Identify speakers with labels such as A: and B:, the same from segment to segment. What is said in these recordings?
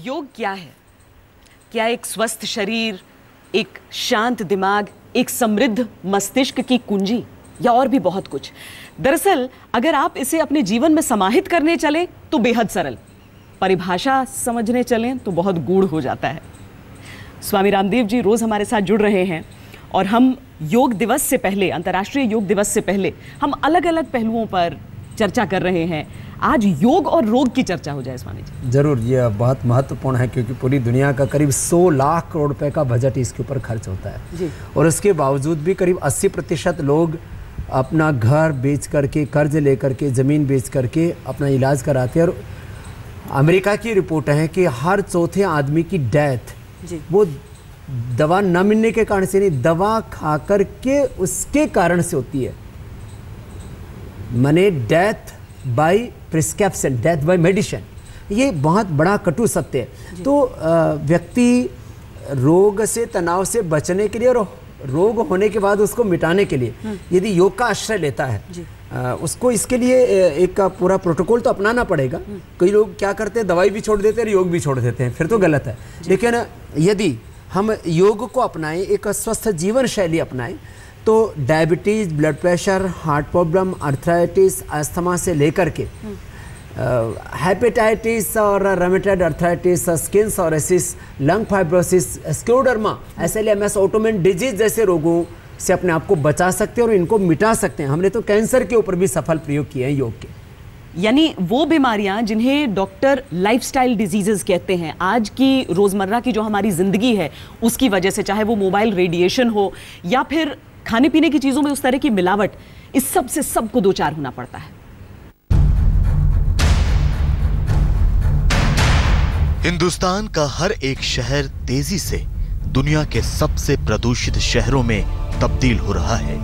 A: योग क्या है? क्या एक स्वस्थ शरीर, एक शांत दिमाग, एक समृद्ध मस्तिष्क की कुंजी, या और भी बहुत कुछ? दरअसल अगर आप इसे अपने जीवन में समाहित करने चले तो बेहद सरल, परिभाषा समझने चलें तो बहुत गूढ़ हो जाता है। स्वामी रामदेव जी रोज हमारे साथ जुड़ रहे हैं और हम योग दिवस से पहले, अंतर्राष्ट्रीय योग दिवस से पहले, हम अलग अलग पहलुओं पर चर्चा कर रहे हैं। आज योग और रोग की चर्चा हो जाए स्वामी जी।
B: जरूर, ये बहुत महत्वपूर्ण है क्योंकि पूरी दुनिया का करीब 100 लाख करोड़ रुपए का बजट इसके ऊपर खर्च होता है जी। और उसके बावजूद भी करीब 80% लोग अपना घर बेच करके, कर्ज लेकर के, ज़मीन बेच करके अपना इलाज कराते हैं। और अमेरिका की रिपोर्ट है कि हर चौथे आदमी की डेथ वो दवा न मिलने के कारण से नहीं, दवा खा करके उसके कारण से होती है। माने death by prescription, death by medicine, ये बहुत बड़ा कटु सत्य है। तो व्यक्ति रोग से, तनाव से बचने के लिए और रोग होने के बाद उसको मिटाने के लिए यदि योग का आश्रय लेता है, उसको इसके लिए एक पूरा प्रोटोकॉल तो अपनाना पड़ेगा। कई लोग क्या करते हैं, दवाई भी छोड़ देते हैं और योग भी छोड़ देते हैं, फिर तो गलत है। लेकिन यदि हम योग को अपनाएं, एक स्वस्थ जीवन शैली अपनाएं, तो diabetes, blood pressure, heart problem, arthritis, asthma से लेकर के हेपेटाइटिस और rheumatoid arthritis, skin psoriasis, lung fibrosis, scleroderma, SLMS, autoimmune disease जैसे रोगों से अपने आप को बचा सकते हैं और इनको मिटा सकते हैं। हमने तो कैंसर के ऊपर भी सफल प्रयोग किए हैं योग के।
A: यानी वो बीमारियां जिन्हें डॉक्टर लाइफस्टाइल डिजीजेस कहते हैं, आज की रोजमर्रा की जो हमारी जिंदगी है उसकी वजह से, चाहे वो मोबाइल रेडिएशन हो या फिर खाने पीने की चीजों में उस तरह की मिलावट, इस सब से सबको दो चार होना पड़ता है।
C: हिंदुस्तान का हर एक शहर तेजी से दुनिया के सबसे प्रदूषित शहरों में तब्दील हो रहा है।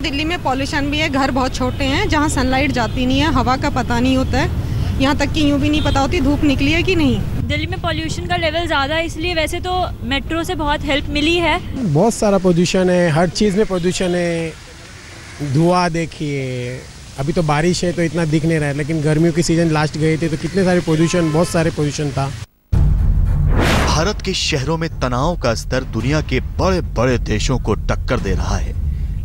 D: दिल्ली में पॉल्यूशन भी है, घर बहुत छोटे हैं जहाँ सनलाइट जाती नहीं है, हवा का पता नहीं होता है, यहाँ तक कि यूँ भी नहीं पता होती धूप निकली है कि नहीं।
E: दिल्ली में पॉल्यूशन का लेवल ज़्यादा है, इसलिए वैसे तो मेट्रो से बहुत हेल्प मिली है।
F: बहुत सारा पोल्यूशन है, हर चीज़ में पोल्यूशन है। धुआं देखिए, अभी तो बारिश है तो इतना दिख नहीं रहा है, लेकिन गर्मियों की सीजन लास्ट गए थे तो कितने सारे पोल्यूशन, बहुत सारे पोल्यूशन था।
C: भारत के शहरों में तनाव का स्तर दुनिया के बड़े बड़े देशों को टक्कर दे रहा है,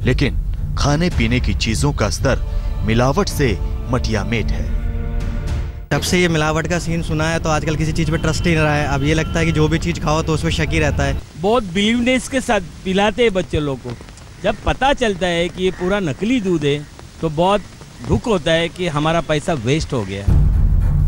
C: लेकिन खाने पीने की चीजों का स्तर मिलावट से मटियामेट है।
G: जब से ये मिलावट का सीन सुना है तो आजकल किसी चीज पे ट्रस्ट ही नहीं रहा है। अब ये लगता है कि जो भी चीज खाओ तो उसमें शक ही रहता है।
H: बहुत बिलीवनेस के साथ पिलाते हैं बच्चे लोग को। जब पता चलता है कि ये पूरा नकली दूध है तो बहुत दुख होता है कि हमारा पैसा वेस्ट हो गया।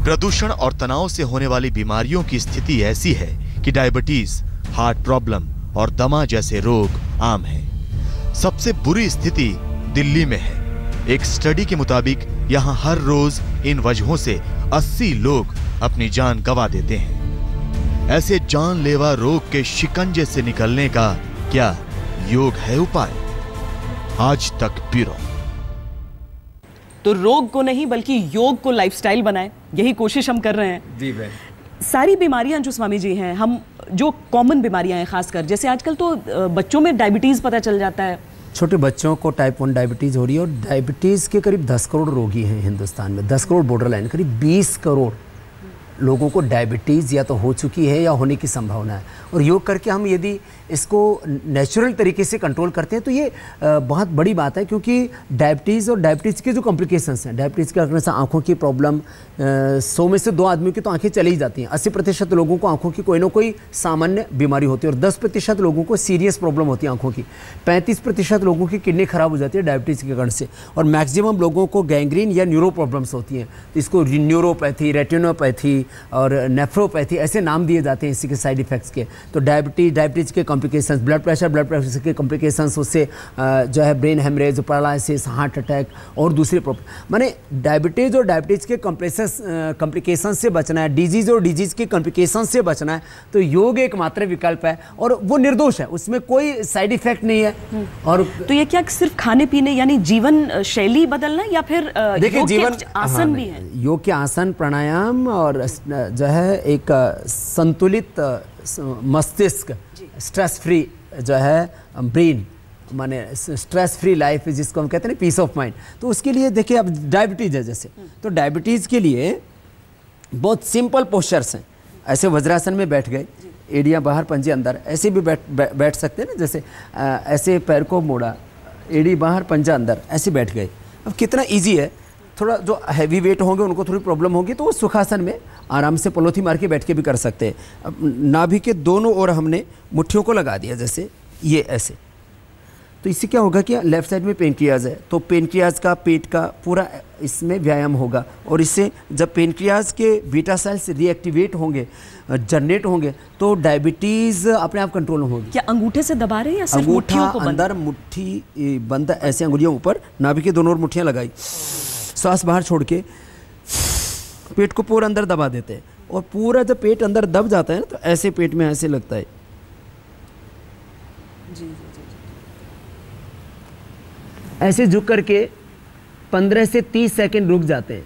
C: प्रदूषण और तनाव से होने वाली बीमारियों की स्थिति ऐसी है कि डायबिटीज, हार्ट प्रॉब्लम और दमा जैसे रोग आम हैं। सबसे बुरी स्थिति दिल्ली में है। एक स्टडी के मुताबिक यहाँ हर रोज इन वजहों से 80 लोग अपनी जान गंवा देते हैं। ऐसे जानलेवा रोग के शिकंजे से निकलने का क्या योग है उपाय? आज तक ब्यूरो।
A: तो रोग को नहीं बल्कि योग को लाइफस्टाइल बनाएं, यही कोशिश हम कर रहे हैं
B: जी भाई।
A: सारी बीमारियां जो स्वामी जी हैं, हम जो कॉमन बीमारियां हैं, खासकर जैसे आजकल तो बच्चों में डायबिटीज पता चल जाता है।
B: छोटे बच्चों को टाइप 1 डायबिटीज़ हो रही है और डायबिटीज़ के करीब 10 करोड़ रोगी हैं हिंदुस्तान में। 10 करोड़ बॉर्डर लाइन, करीब 20 करोड़ लोगों को डायबिटीज़ या तो हो चुकी है या होने की संभावना है। और योग करके हम यदि इसको नेचुरल तरीके से कंट्रोल करते हैं तो ये बहुत बड़ी बात है, क्योंकि डायबिटीज़ और डायबिटीज़ के जो कॉम्प्लिकेशंस हैं, डायबिटीज़ के करने से आँखों की प्रॉब्लम, 100 में से 2 आदमियों की तो आँखें चली ही जाती हैं। 80% लोगों को आँखों की कोई ना कोई सामान्य बीमारी होती है और 10% लोगों को सीरियस प्रॉब्लम होती है आँखों की। 35% लोगों की किडनी खराब हो जाती है डायबिटीज़ के कारण से, और मैक्सिमम लोगों को गैंग्रीन या न्यूरो प्रॉब्लम्स होती हैं। तो इसको न्यूरोपैथी, रेटिनोपैथी और नेफ्रोपैथी ऐसे नाम दिए जाते हैं इसी के साइड इफ़ेक्ट्स के। तो डायबिटीज़ के कॉम्प्लिकेशंस, ब्लड प्रेशर के कॉम्प्लिकेशंस, उससे जो है brain haemorrhage, paralysis, heart attack और दूसरी प्रॉब्लम। माने डायबिटीज़ और डायबिटीज़ के कॉम्प्लिकेशन से बचना है, डिजीज़ और डिजीज़ के कॉम्प्लिकेशन से बचना है, तो योग एकमात्र विकल्प है और वो निर्दोष है, उसमें कोई साइड इफेक्ट नहीं है। और
A: तो ये क्या सिर्फ खाने पीने यानी जीवन शैली बदलना, या फिर
B: देखिए जीवन
A: आसन भी है?
B: योग के आसन, प्राणायाम और जो है एक संतुलित मस्तिष्क, स्ट्रेस फ्री जो है ब्रेन, माने स्ट्रेस फ्री लाइफ जिसको हम कहते हैं ना, पीस ऑफ माइंड। तो उसके लिए देखिए अब डायबिटीज़ है जैसे, तो डायबिटीज़ के लिए बहुत सिंपल पोस्चर्स हैं। ऐसे वज्रासन में बैठ गए, एड़ियाँ बाहर पंजे अंदर, ऐसे भी बैठ सकते हैं ना, जैसे ऐसे पैर को मोड़ा, एड़ी बाहर पंजा अंदर, ऐसे बैठ गए। अब कितना इजी है। थोड़ा जो हैवी वेट होंगे उनको थोड़ी प्रॉब्लम होगी तो वो सुखासन में आराम से पलोथी मार के बैठ के भी कर सकते हैं। अब नाभि के दोनों ओर हमने मुट्ठियों को लगा दिया, जैसे ये ऐसे। तो इससे क्या होगा कि लेफ्ट साइड में पेनक्रियाज है, तो पेनक्रियाज का पेट का पूरा इसमें व्यायाम होगा, और इससे जब पेनक्रियाज के बीटा सेल्स रिएक्टिवेट होंगे, जनरेट होंगे, तो डायबिटीज़ अपने आप कंट्रोल होगी।
A: क्या अंगूठे से दबा रहे हैं या सिर्फ मुट्ठियों को बंद?
B: अंदर मुट्ठी बंद, ऐसे अंगुलियों ऊपर, नाभि के दोनों ओर मुट्ठियाँ लगाई, श्वास बाहर छोड़ के पेट को पूरा अंदर दबा देते हैं, और पूरा जब पेट अंदर दब जाता है ना तो ऐसे पेट में ऐसे लगता है। जी। ऐसे झुक करके 15 से 30 सेकंड रुक जाते हैं,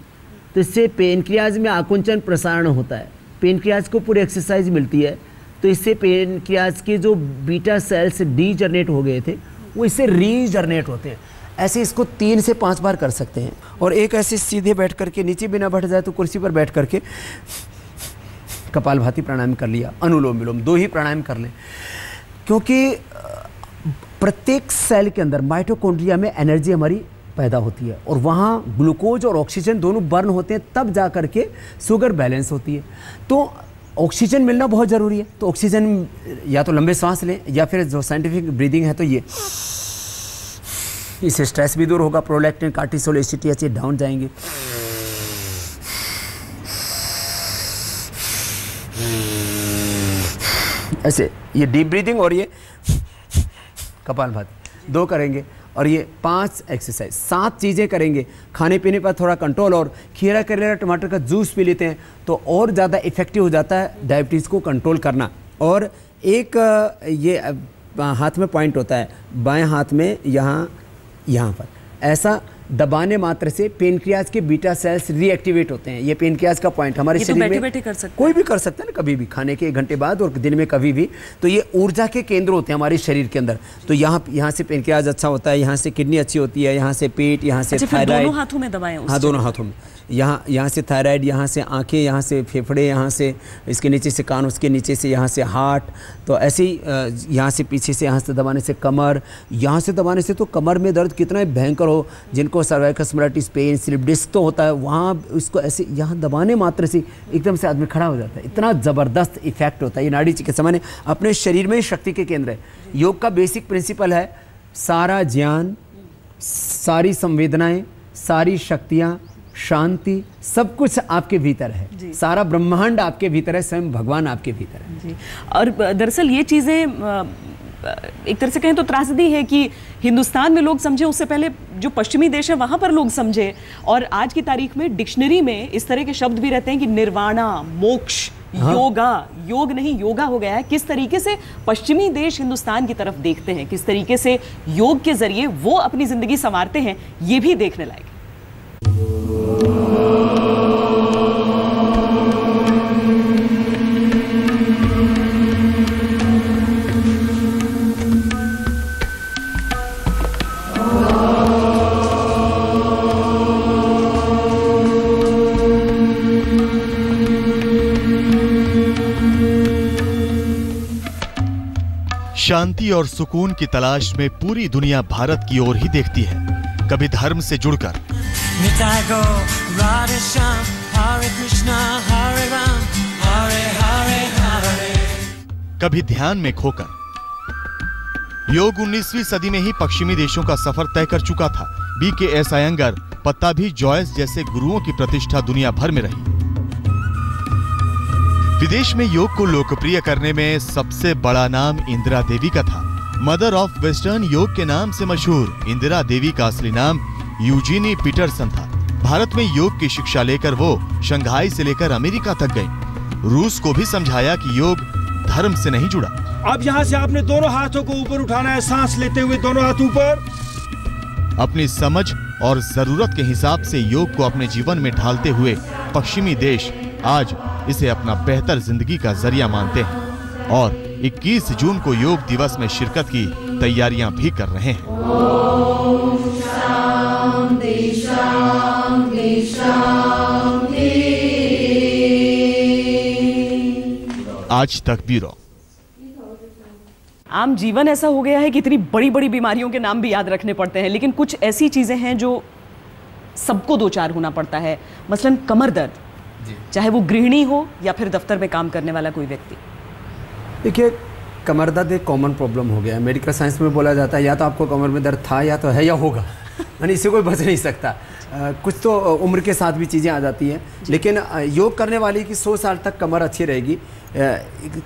B: तो इससे पेनक्रियाज में आकुंचन प्रसारण होता है, पेनक्रियाज को पूरी एक्सरसाइज मिलती है। तो इससे पेनक्रियाज के जो बीटा सेल्स डीजनरेट हो गए थे वो इससे रीजनरेट होते हैं। ऐसे इसको 3 से 5 बार कर सकते हैं। और एक ऐसे सीधे बैठ करके, नीचे भी ना बैठ जाए तो कुर्सी पर बैठ करके कपालभाति प्राणायाम कर लिया, अनुलोम विलोम 2 ही प्राणायाम कर लें, क्योंकि प्रत्येक सेल के अंदर माइटोकॉन्ड्रिया में एनर्जी हमारी पैदा होती है, और वहाँ ग्लूकोज और ऑक्सीजन दोनों बर्न होते हैं, तब जा करके शुगर बैलेंस होती है। तो ऑक्सीजन मिलना बहुत ज़रूरी है। तो ऑक्सीजन या तो लंबे सांस लें, या फिर जो साइंटिफिक ब्रीदिंग है तो ये, इससे स्ट्रेस भी दूर होगा, प्रोलैक्टिन, कार्टिसोल, एसीटीएच डाउन जाएंगे। ऐसे ये डीप ब्रीदिंग और ये कपालभाति 2 करेंगे, और ये 5 एक्सरसाइज, 7 चीज़ें करेंगे। खाने पीने पर थोड़ा कंट्रोल, और खीरा करेला टमाटर का जूस पी लेते हैं तो और ज़्यादा इफेक्टिव हो जाता है डायबिटीज़ को कंट्रोल करना। और एक ये हाथ में पॉइंट होता है, बाएं हाथ में यहाँ पर ऐसा दबाने मात्र से पेनक्रियाज के बीटा सेल्स रीएक्टिवेट होते हैं। ये पेनक्रियाज का पॉइंट हमारे शरीर में
A: बैठे कर सकते
B: कोई भी कर सकता है ना, कभी भी, खाने के 1 घंटे बाद और दिन में कभी भी। तो ये ऊर्जा के केंद्र होते हैं हमारे शरीर के अंदर। तो यहाँ से पेनक्रियाज अच्छा होता है, यहाँ से किडनी अच्छी होती है, यहाँ से पेट, यहाँ से थायराइड।
A: दोनों हाथों में दबाएं?
B: हाँ, दोनों हाथों में। यहाँ से थायराइड, यहाँ से आंखें, यहाँ से फेफड़े, यहाँ से इसके नीचे से कान, उसके नीचे से यहाँ से हार्ट। तो ऐसे ही यहाँ से पीछे से, यहाँ से दबाने से कमर, यहाँ से दबाने से तो कमर में दर्द कितना भयंकर हो, जिनको cervical spondylitis pain, slip disc तो होता है, वहाँ उसको ऐसे यहाँ दबाने मात्र से एकदम से आदमी खड़ा हो जाता है। इतना ज़बरदस्त इफेक्ट होता है। ये नाड़ी चिकित्सा माने अपने शरीर में शक्ति के केंद्र है। योग का बेसिक प्रिंसिपल है, सारा ज्ञान, सारी संवेदनाएँ, सारी शक्तियाँ, शांति, सब कुछ आपके भीतर है। सारा ब्रह्मांड आपके भीतर है, स्वयं भगवान आपके भीतर है
A: जी। और दरअसल ये चीज़ें एक तरह से कहें तो त्रासदी है कि हिंदुस्तान में लोग समझे, उससे पहले जो पश्चिमी देश है वहाँ पर लोग समझे। और आज की तारीख में डिक्शनरी में इस तरह के शब्द भी रहते हैं कि निर्वाणा, मोक्ष, योगा, योग नहीं योगा हो गया है। किस तरीके से पश्चिमी देश हिंदुस्तान की तरफ देखते हैं, किस तरीके से योग के जरिए वो अपनी जिंदगी संवारते हैं, ये भी देखने लायक।
C: शांति और सुकून की तलाश में पूरी दुनिया भारत की ओर ही देखती है, कभी धर्म से जुड़कर, कभी ध्यान में खोकर। योग 19वीं सदी में ही पश्चिमी देशों का सफर तय कर चुका था। BKS अयंगर, पत्ताभी जॉयस जैसे गुरुओं की प्रतिष्ठा दुनिया भर में रही। विदेश में योग को लोकप्रिय करने में सबसे बड़ा नाम इंदिरा देवी का था। मदर ऑफ वेस्टर्न योग के नाम से मशहूर इंदिरा देवी का असली नाम यूजीनी पीटरसन था। भारत में योग की शिक्षा लेकर वो शंघाई से लेकर अमेरिका तक गए। रूस को भी समझाया कि योग धर्म से नहीं जुड़ा।
I: अब यहाँ से आपने दोनों हाथों को ऊपर उठाना है, सांस लेते हुए दोनों हाथ ऊपर।
C: अपनी समझ और जरूरत के हिसाब से योग को अपने जीवन में ढालते हुए पश्चिमी देश आज इसे अपना बेहतर जिंदगी का जरिया मानते हैं और 21 जून को योग दिवस में शिरकत की तैयारियां भी कर रहे हैं। शांति, शांति, शांति। आज तक ब्यूरो।
A: आम जीवन ऐसा हो गया है कि इतनी बड़ी बड़ी बीमारियों के नाम भी याद रखने पड़ते हैं, लेकिन कुछ ऐसी चीजें हैं जो सबको दो चार होना पड़ता है। मसलन कमर दर्द, चाहे वो गृहिणी हो या फिर दफ्तर में काम करने वाला कोई व्यक्ति।
B: देखिए, कमर दर्द एक कॉमन प्रॉब्लम हो गया है। मेडिकल साइंस में बोला जाता है या तो आपको कमर में दर्द था या तो है या होगा, यानी इससे कोई बच नहीं सकता। कुछ तो उम्र के साथ भी चीज़ें आ जाती हैं, लेकिन योग करने वाले की 100 साल तक कमर अच्छी रहेगी।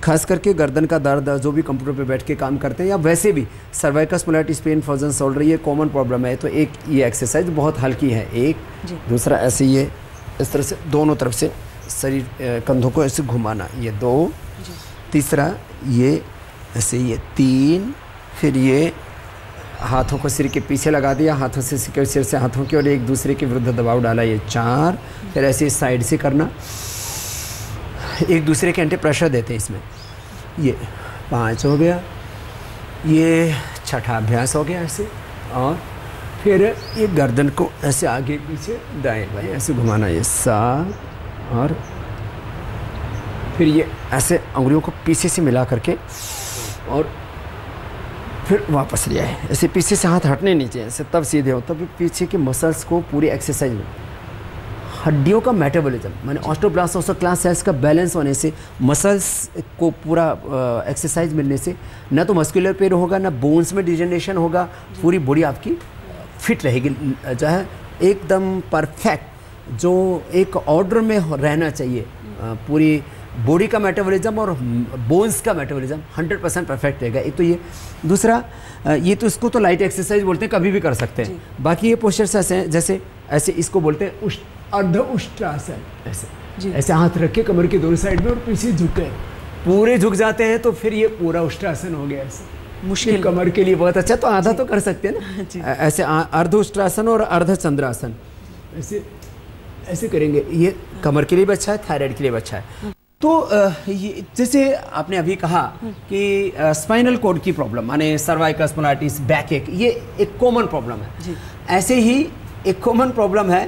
B: खास करके गर्दन का दर्द, जो भी कंप्यूटर पे बैठ के काम करते हैं या वैसे भी cervical spondylitis pain, frozen shoulder, ये कॉमन प्रॉब्लम है। तो एक ये एक्सरसाइज बहुत हल्की है, एक दूसरा ऐसे ये इस तरह से दोनों तरफ से शरीर कंधों को ऐसे घुमाना, ये 2, तीसरा ये ऐसे, ये 3, फिर ये हाथों को सिर के पीछे लगा दिया, हाथों से सिर से हाथों के और एक दूसरे के विरुद्ध दबाव डाला, ये 4, फिर ऐसे साइड से करना, एक दूसरे के एंटी प्रेशर देते हैं इसमें, ये 5 हो गया, ये छठा अभ्यास हो गया ऐसे। और फिर ये गर्दन को ऐसे आगे पीछे दाएं बाएं ऐसे घुमाना, ये 7, और फिर ये ऐसे उंगलियों को पीछे से मिला करके और फिर वापस ले आए, ऐसे पीछे से हाथ हटने नीचे ऐसे, तब सीधे हो, तब पीछे के मसल्स को पूरी एक्सरसाइज में, हड्डियों का मेटाबॉलिज्म माने ऑस्टियोब्लास्ट ऑस्टियोक्लास्ट सेल्स का बैलेंस होने से, मसल्स को पूरा एक्सरसाइज मिलने से न तो मस्कुलर पेन होगा, ना बोन्स में डिजेनरेशन होगा, पूरी बॉडी आपकी फिट रहेगी, जो है एकदम परफेक्ट, जो एक ऑर्डर में रहना चाहिए। पूरी बॉडी का मेटाबॉलिज्म और बोन्स का मेटाबॉलिज्म 100% परफेक्ट रहेगा। एक तो ये, दूसरा ये तो इसको तो लाइट एक्सरसाइज बोलते हैं, कभी भी कर सकते हैं। बाकी ये पोस्चर्स ऐसे हैं, जैसे ऐसे इसको बोलते हैं अर्ध उष्ट्रासन, ऐसे ऐसे हाथ रख के कमर के दोनों साइड में और पीछे झुके, पूरे झुक जाते हैं तो फिर ये पूरा उष्ट्रासन हो गया। ऐसे मुश्किल कमर के लिए बहुत अच्छा, तो आधा तो कर सकते हैं ना। ऐसे अर्ध उष्ट्रासन और अर्ध चंद्रासन ऐसे ऐसे करेंगे, ये कमर के लिए भी अच्छा है, थायराइड के लिए भी अच्छा है। तो ये जैसे आपने अभी कहा कि स्पाइनल कॉर्ड की प्रॉब्लम माने सर्वाइकल स्पॉन्डिलाइटिस, बैक एक, ये एक कॉमन प्रॉब्लम है। ऐसे ही एक कॉमन प्रॉब्लम है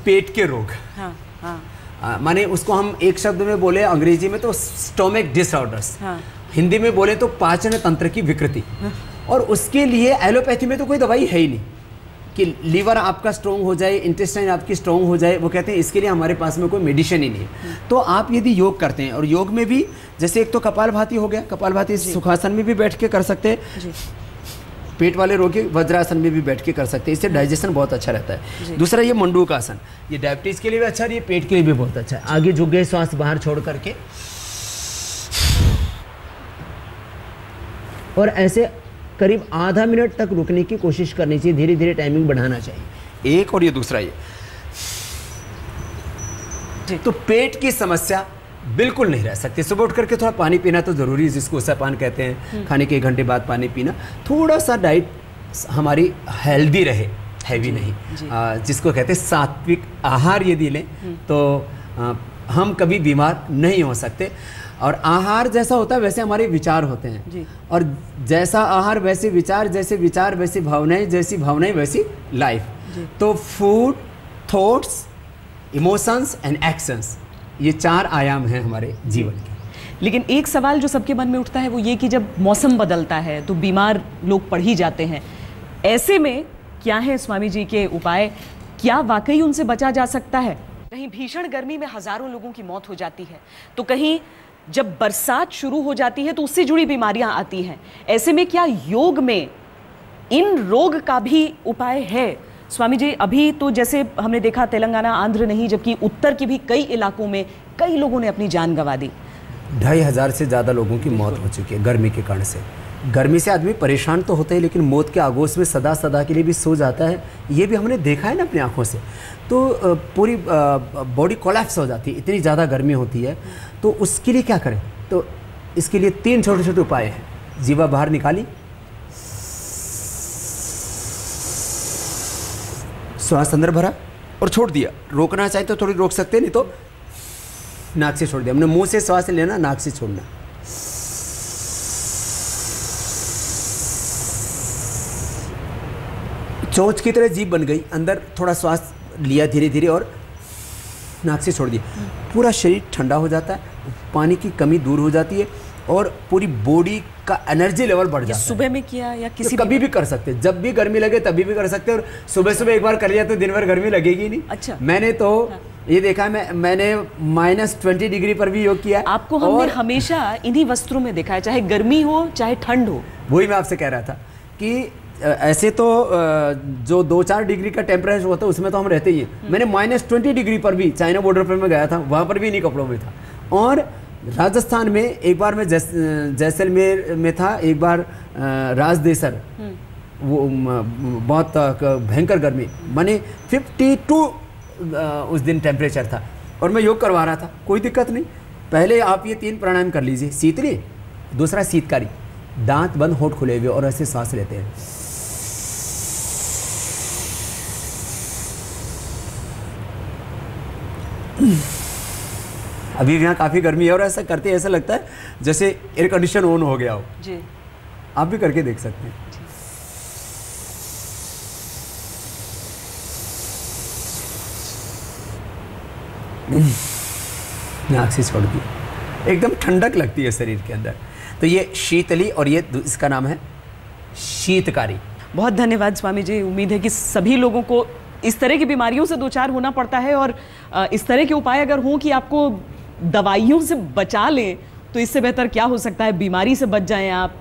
B: पेट के रोग। माने उसको हम एक शब्द में बोले अंग्रेजी में तो स्टोमक डिसऑर्डर्स, हिंदी में बोले तो पाचन तंत्र की विकृति। और उसके लिए एलोपैथी में तो कोई दवाई है ही नहीं कि लीवर आपका स्ट्रॉन्ग हो जाए, इंटेस्टाइन आपकी स्ट्रॉन्ग हो जाए। वो कहते हैं इसके लिए हमारे पास में कोई मेडिसिन ही नहीं है। तो आप यदि योग करते हैं, और योग में भी जैसे एक तो कपालभाति हो गया, कपालभाति सुखासन में भी बैठ के कर सकते हैं, पेट वाले रोगी वज्रासन में भी बैठ के कर सकते हैं, इससे डाइजेशन बहुत अच्छा रहता है। दूसरा ये मंडूकासन, ये डायबिटीज के लिए भी अच्छा है, ये पेट के लिए भी बहुत अच्छा है। आगे झुक गए, श्वास बाहर छोड़ करके, और ऐसे करीब आधा मिनट तक रुकने की कोशिश करनी चाहिए, धीरे धीरे टाइमिंग बढ़ाना चाहिए। एक और ये दूसरा ये, तो पेट की समस्या बिल्कुल नहीं रह सकती। सुबह उठ करके थोड़ा पानी पीना तो जरूरी है, जिसको उसापान कहते हैं, खाने के 1 घंटे बाद पानी पीना। थोड़ा सा डाइट हमारी हेल्दी रहे, हैवी नहीं, जिसको कहते हैं सात्विक आहार यदि लें तो हम कभी बीमार नहीं हो सकते। और आहार जैसा होता है वैसे हमारे विचार होते हैं, और जैसा आहार वैसे विचार, जैसे विचार वैसी भावनाएं, जैसी भावनाएं वैसी लाइफ। तो food, thoughts, emotions and actions, ये 4 आयाम हैं हमारे जीवन के।
A: लेकिन एक सवाल जो सबके मन में उठता है वो ये कि जब मौसम बदलता है तो बीमार लोग पड़ ही जाते हैं। ऐसे में क्या है स्वामी जी के उपाय? क्या वाकई उनसे बचा जा सकता है? कहीं भीषण गर्मी में हजारों लोगों की मौत हो जाती है, तो कहीं जब बरसात शुरू हो जाती है तो उससे जुड़ी बीमारियां आती हैं। ऐसे में क्या योग में इन रोग का भी उपाय है? स्वामी जी, अभी तो जैसे हमने देखा तेलंगाना, आंध्र नहीं जबकि उत्तर के भी कई इलाकों में कई लोगों ने अपनी जान गंवा दी।
B: 2500 से ज़्यादा लोगों की मौत हो चुकी है गर्मी के कारण से। गर्मी से आदमी परेशान तो होता है, लेकिन मौत के आगोश में सदा सदा के लिए भी सो जाता है। ये भी हमने देखा है ना अपनी आंखों से। तो पूरी बॉडी कोलैप्स हो जाती है, इतनी ज़्यादा गर्मी होती है। तो उसके लिए क्या करें? तो इसके लिए 3 छोटे छोटे उपाय हैं। जीवा बाहर निकाली, श्वास अंदर भरा और छोड़ दिया। रोकना चाहे तो थोड़ी रोक सकते हैं, नहीं तो नाक से छोड़ दिया। हमने मुंह से श्वास लेना, नाक से छोड़ना। चोंच की तरह जीभ बन गई, अंदर थोड़ा श्वास लिया धीरे धीरे और नाक से छोड़ दिया। पूरा शरीर ठंडा हो जाता है, पानी की कमी दूर हो जाती है और पूरी बॉडी का एनर्जी लेवल बढ़ जाता है।
A: सुबह में किया या किसी
B: तो कभी भी कर सकते हैं, जब भी गर्मी लगे तभी भी कर सकते हैं। और सुबह सुबह एक बार कर लिया तो दिन भर गर्मी लगेगी नहीं।
A: अच्छा।
B: मैंने तो ये देखा है, मैंने -20 डिग्री पर भी योग किया है।
A: आपको हमने हमेशा इन्हीं वस्त्रों में देखा है, चाहे गर्मी हो चाहे ठंड हो।
B: वही मैं आपसे कह रहा था कि ऐसे तो जो 2-4 डिग्री का टेम्परेचर होता है उसमें तो हम रहते ही हैं। मैंने -20 डिग्री पर भी चाइना बॉर्डर पर मैं गया था, वहाँ पर भी इन्हीं कपड़ों में था। और राजस्थान में एक बार मैं जैसलमेर में था, एक बार राजदेसर, वो बहुत भयंकर गर्मी, माने 52 उस दिन टेम्परेचर था और मैं योग करवा रहा था, कोई दिक्कत नहीं। पहले आप ये 3 प्राणायाम कर लीजिए, शीतली, दूसरा शीतकारी, दांत बंद होठ खुले हुए और ऐसे सांस लेते हैं। अभी भी यहाँ काफ़ी गर्मी है और ऐसा करते ऐसा लगता है जैसे एयर कंडीशन ऑन हो गया हो
A: जी।
B: आप भी करके देख सकते हैं। नाक से छोड़ दी, एकदम ठंडक लगती है शरीर के अंदर। तो ये शीतली और ये इसका नाम है शीतकारी।
A: बहुत धन्यवाद स्वामी जी। उम्मीद है कि सभी लोगों को इस तरह की बीमारियों से दो चार होना पड़ता है और इस तरह के उपाय अगर हों कि आपको दवाइयों से बचा लें तो इससे बेहतर क्या हो सकता है। बीमारी से बच जाएं आप,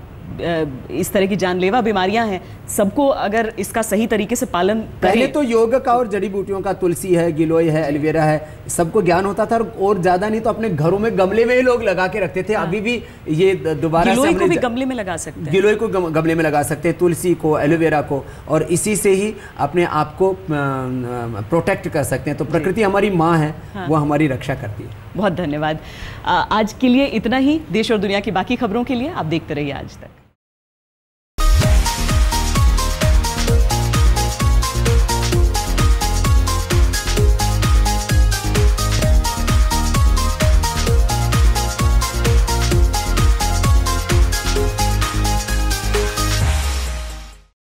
A: इस तरह की जानलेवा बीमारियां हैं, सबको अगर इसका सही तरीके से पालन करें।
B: पहले तो योग का और जड़ी बूटियों का, तुलसी है, गिलोय है, एलोवेरा है, सबको ज्ञान होता था और ज़्यादा नहीं तो अपने घरों में गमले में ही लोग लगा के रखते थे। अभी भी ये दोबारा
A: गिलोय को भी गमले में लगा सकते हैं,
B: गिलोय को गमले में लगा सकते हैं, तुलसी को, एलोवेरा को, और इसी से ही अपने आप को प्रोटेक्ट कर सकते हैं। तो प्रकृति हमारी माँ है, वो हमारी रक्षा करती है।
A: बहुत धन्यवाद। आज के लिए इतना ही। देश और दुनिया की बाकी खबरों के लिए आप देखते रहिए आज तक।